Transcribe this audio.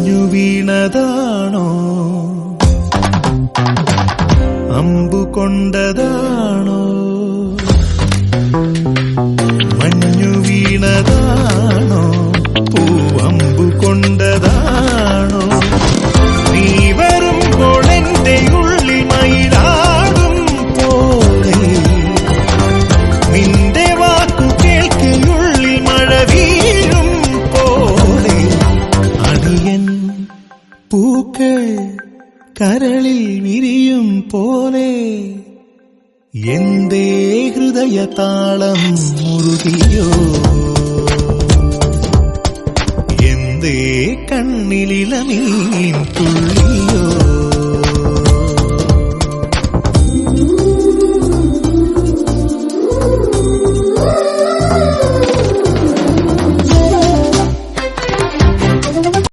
മഞ്ഞു വീണതാണോ അമ്പു കൊണ്ടതാണോ മഞ്ഞു വീണതാണോ പൂവമ്പു കൊണ്ടതാണോ നീ വരുമ്പോൾ എന്റെ ഉള്ളിൽ മയിലാടും പോലെ നിന്റെ വാക്കു കേൾക്കുള്ളിൽ മഴ വീഴും പോലെ അടിയൻ പൂക്കൾ കരളിൽ വിരിയും പോലെ എന്തേ ഹൃദയതാളം മുറുകിയോ എന്തേ കണ്ണിലിളമീൻ തുള്ളിയോ